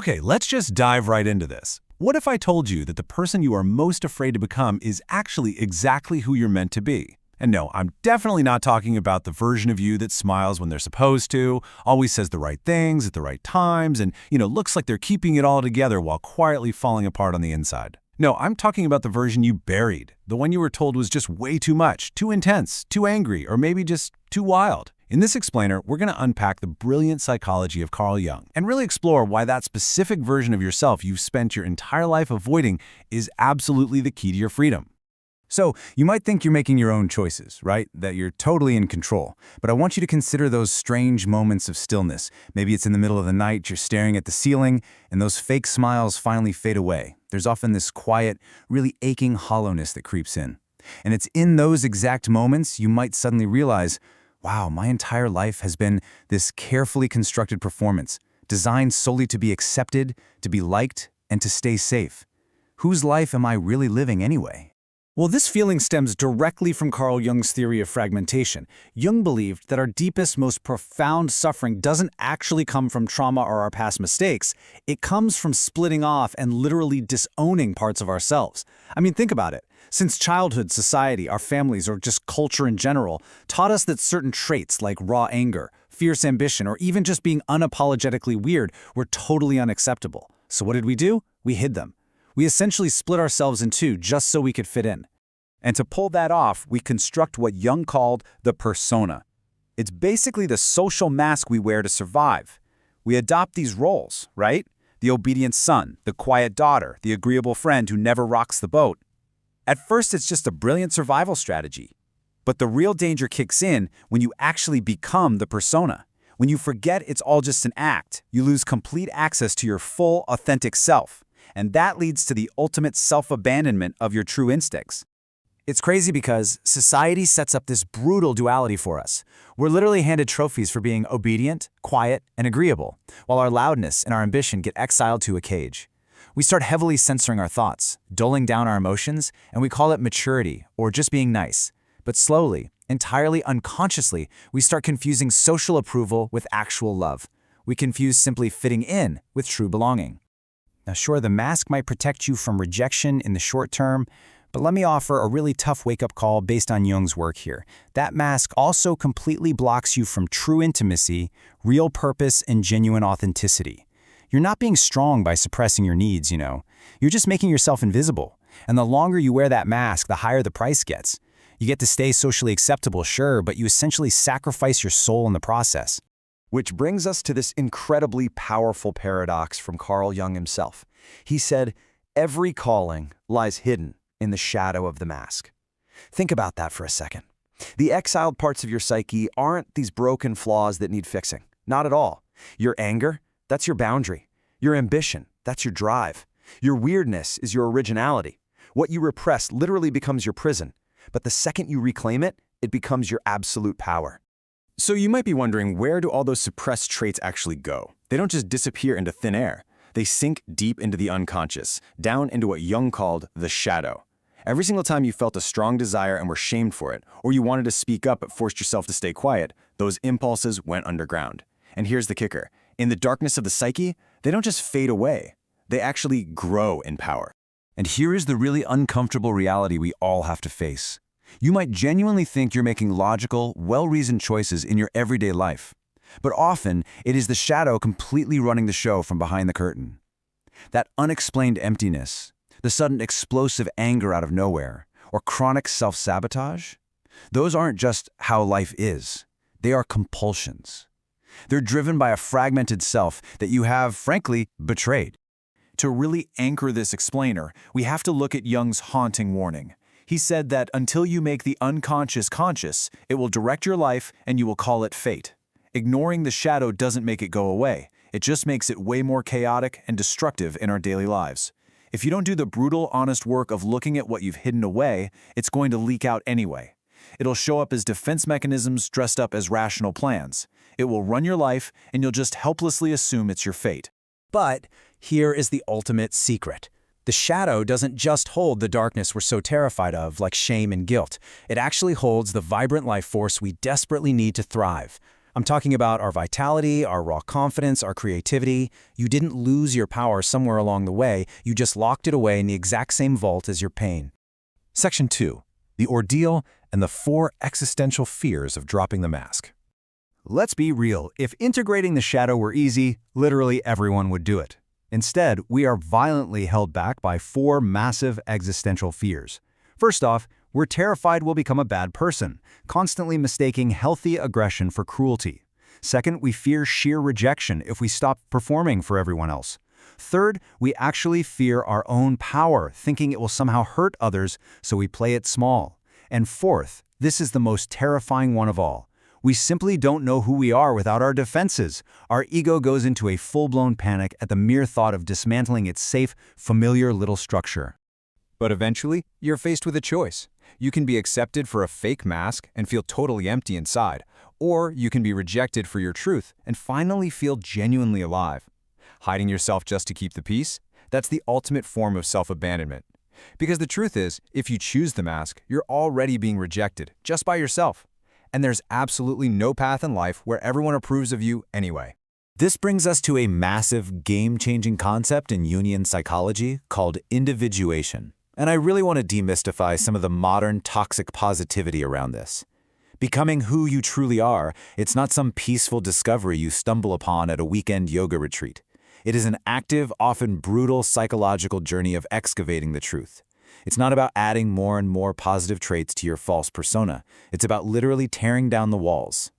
Okay, let's just dive right into this. What if I told you that the person you are most afraid to become is actually exactly who you're meant to be? And no, I'm definitely not talking about the version of you that smiles when they're supposed to, always says the right things at the right times, and, looks like they're keeping it all together while quietly falling apart on the inside. No, I'm talking about the version you buried, the one you were told was just way too much, too intense, too angry, or maybe just too wild. In this explainer, we're going to unpack the brilliant psychology of Carl Jung and really explore why that specific version of yourself you've spent your entire life avoiding is absolutely the key to your freedom. So, you might think you're making your own choices, right? That you're totally in control. But I want you to consider those strange moments of stillness. Maybe it's in the middle of the night, you're staring at the ceiling, and those fake smiles finally fade away. There's often this quiet, really aching hollowness that creeps in. And it's in those exact moments you might suddenly realize, wow, my entire life has been this carefully constructed performance, designed solely to be accepted, to be liked, and to stay safe. Whose life am I really living anyway? Well, this feeling stems directly from Carl Jung's theory of fragmentation. Jung believed that our deepest, most profound suffering doesn't actually come from trauma or our past mistakes. It comes from splitting off and literally disowning parts of ourselves. I mean, think about it. Since childhood, society, our families, or just culture in general, taught us that certain traits like raw anger, fierce ambition, or even just being unapologetically weird were totally unacceptable. So what did we do? We hid them. We essentially split ourselves in two just so we could fit in. And to pull that off, we construct what Jung called the persona. It's basically the social mask we wear to survive. We adopt these roles, right? The obedient son, the quiet daughter, the agreeable friend who never rocks the boat. At first, it's just a brilliant survival strategy. But the real danger kicks in when you actually become the persona. When you forget it's all just an act, you lose complete access to your full, authentic self. And that leads to the ultimate self-abandonment of your true instincts. It's crazy because society sets up this brutal duality for us. We're literally handed trophies for being obedient, quiet, and agreeable, while our loudness and our ambition get exiled to a cage. We start heavily censoring our thoughts, dulling down our emotions, and we call it maturity or just being nice. But slowly, entirely unconsciously, we start confusing social approval with actual love. We confuse simply fitting in with true belonging. Now sure, the mask might protect you from rejection in the short term, but let me offer a really tough wake-up call based on Jung's work here. That mask also completely blocks you from true intimacy, real purpose, and genuine authenticity. You're not being strong by suppressing your needs, You're just making yourself invisible. And the longer you wear that mask, the higher the price gets. You get to stay socially acceptable, sure, but you essentially sacrifice your soul in the process. Which brings us to this incredibly powerful paradox from Carl Jung himself. He said, every calling lies hidden in the shadow of the mask. Think about that for a second. The exiled parts of your psyche aren't these broken flaws that need fixing. Not at all. Your anger, that's your boundary. Your ambition, that's your drive. Your weirdness is your originality. What you repress literally becomes your prison. But the second you reclaim it, it becomes your absolute power. So you might be wondering, where do all those suppressed traits actually go? They don't just disappear into thin air. They sink deep into the unconscious, down into what Jung called the shadow. Every single time you felt a strong desire and were shamed for it, or you wanted to speak up but forced yourself to stay quiet, those impulses went underground. And here's the kicker. In the darkness of the psyche, they don't just fade away. They actually grow in power. And here is the really uncomfortable reality we all have to face. You might genuinely think you're making logical, well-reasoned choices in your everyday life. But often, it is the shadow completely running the show from behind the curtain. That unexplained emptiness, the sudden explosive anger out of nowhere, or chronic self-sabotage, those aren't just how life is. They are compulsions. They're driven by a fragmented self that you have, frankly, betrayed. To really anchor this explainer, we have to look at Jung's haunting warning. He said that until you make the unconscious conscious, it will direct your life and you will call it fate. Ignoring the shadow doesn't make it go away. It just makes it way more chaotic and destructive in our daily lives. If you don't do the brutal, honest work of looking at what you've hidden away, it's going to leak out anyway. It'll show up as defense mechanisms dressed up as rational plans. It will run your life and you'll just helplessly assume it's your fate. But here is the ultimate secret. The shadow doesn't just hold the darkness we're so terrified of, like shame and guilt. It actually holds the vibrant life force we desperately need to thrive. I'm talking about our vitality, our raw confidence, our creativity. You didn't lose your power somewhere along the way, you just locked it away in the exact same vault as your pain. Section 2. The ordeal and the 4 existential fears of dropping the mask. Let's be real. If integrating the shadow were easy, literally everyone would do it. Instead, we are violently held back by 4 massive existential fears. First off, we're terrified we'll become a bad person, constantly mistaking healthy aggression for cruelty. Second, we fear sheer rejection if we stop performing for everyone else. Third, we actually fear our own power, thinking it will somehow hurt others, so we play it small. And fourth, this is the most terrifying one of all. We simply don't know who we are without our defenses. Our ego goes into a full-blown panic at the mere thought of dismantling its safe, familiar little structure. But eventually, you're faced with a choice. You can be accepted for a fake mask and feel totally empty inside, or you can be rejected for your truth and finally feel genuinely alive. Hiding yourself just to keep the peace? That's the ultimate form of self-abandonment. Because the truth is, if you choose the mask, you're already being rejected, just by yourself. And there's absolutely no path in life where everyone approves of you anyway. This brings us to a massive, game-changing concept in Jungian psychology called individuation. And I really want to demystify some of the modern toxic positivity around this. Becoming who you truly are, it's not some peaceful discovery you stumble upon at a weekend yoga retreat. It is an active, often brutal psychological journey of excavating the truth. It's not about adding more and more positive traits to your false persona. It's about literally tearing down the walls.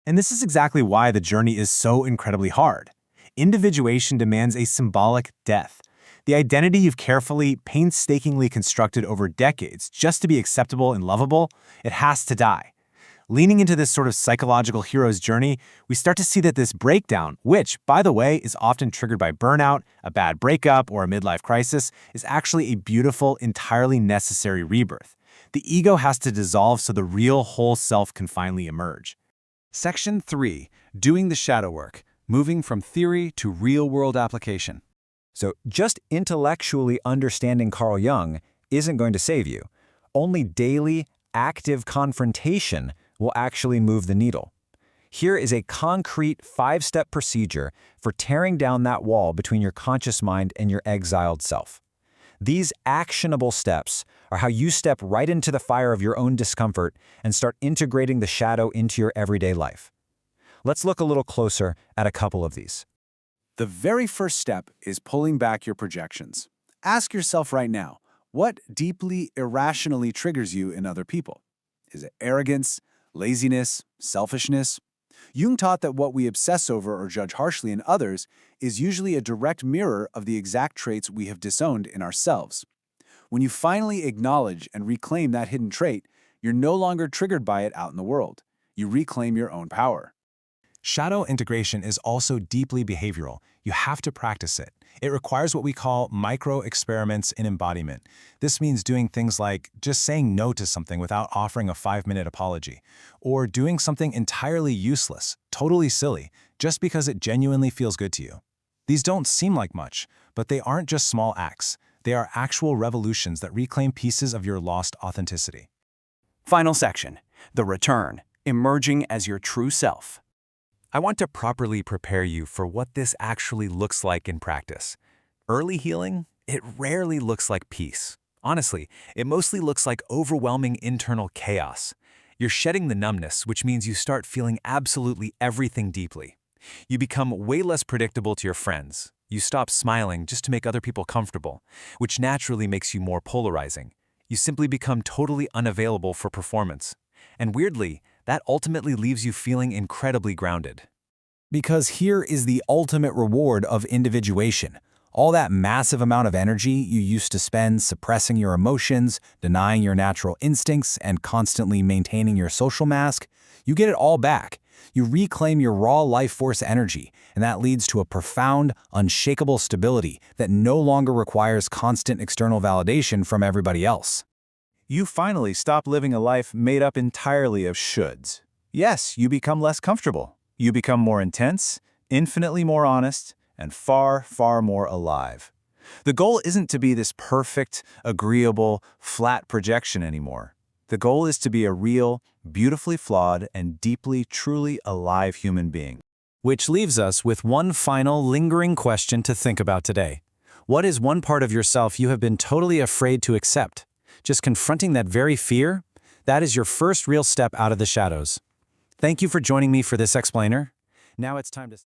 And this is exactly why the journey is so incredibly hard. Individuation demands a symbolic death. The identity you've carefully, painstakingly constructed over decades just to be acceptable and lovable, it has to die. Leaning into this sort of psychological hero's journey, we start to see that this breakdown, which, by the way, is often triggered by burnout, a bad breakup, or a midlife crisis, is actually a beautiful, entirely necessary rebirth. The ego has to dissolve so the real whole self can finally emerge. Section 3. Doing the shadow work, moving from theory to real-world application. So just intellectually understanding Carl Jung isn't going to save you. Only daily, active confrontation will actually move the needle. Here is a concrete 5-step procedure for tearing down that wall between your conscious mind and your exiled self. These actionable steps are how you step right into the fire of your own discomfort and start integrating the shadow into your everyday life. Let's look a little closer at a couple of these. The very first step is pulling back your projections. Ask yourself right now, what deeply irrationally triggers you in other people? Is it arrogance, laziness, selfishness? Jung taught that what we obsess over or judge harshly in others is usually a direct mirror of the exact traits we have disowned in ourselves. When you finally acknowledge and reclaim that hidden trait, you're no longer triggered by it out in the world. You reclaim your own power. Shadow integration is also deeply behavioral. You have to practice it. It requires what we call micro-experiments in embodiment. This means doing things like just saying no to something without offering a 5-minute apology, or doing something entirely useless, totally silly, just because it genuinely feels good to you. These don't seem like much, but they aren't just small acts. They are actual revolutions that reclaim pieces of your lost authenticity. Final section, the return, emerging as your true self. I want to properly prepare you for what this actually looks like in practice. Early healing, it rarely looks like peace. Honestly, it mostly looks like overwhelming internal chaos. You're shedding the numbness, which means you start feeling absolutely everything deeply. You become way less predictable to your friends. You stop smiling just to make other people comfortable, which naturally makes you more polarizing. You simply become totally unavailable for performance. And weirdly, that ultimately leaves you feeling incredibly grounded. Because here is the ultimate reward of individuation. All that massive amount of energy you used to spend suppressing your emotions, denying your natural instincts, and constantly maintaining your social mask, you get it all back. You reclaim your raw life force energy, and that leads to a profound, unshakable stability that no longer requires constant external validation from everybody else. You finally stop living a life made up entirely of shoulds. Yes, you become less comfortable. You become more intense, infinitely more honest, and far, far more alive. The goal isn't to be this perfect, agreeable, flat projection anymore. The goal is to be a real, beautifully flawed, and deeply, truly alive human being. Which leaves us with one final lingering question to think about today. What is one part of yourself you have been totally afraid to accept? Just confronting that very fear? That is your first real step out of the shadows. Thank you for joining me for this explainer. Now it's time to...